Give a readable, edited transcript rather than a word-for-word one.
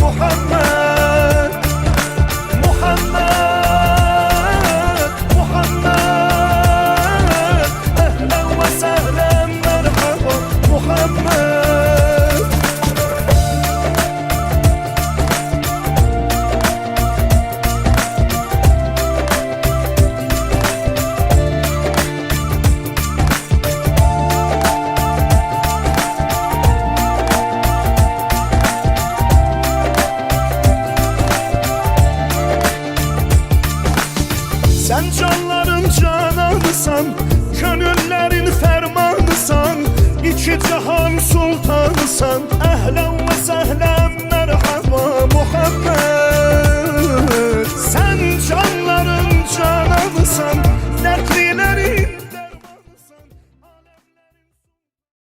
Muhammed, Muhammed, Muhammed. Ehlen ve sehlen merhaba Muhammed. Sen canların cananısan, gönüllerin fermanısan, İki cihan sultanısan,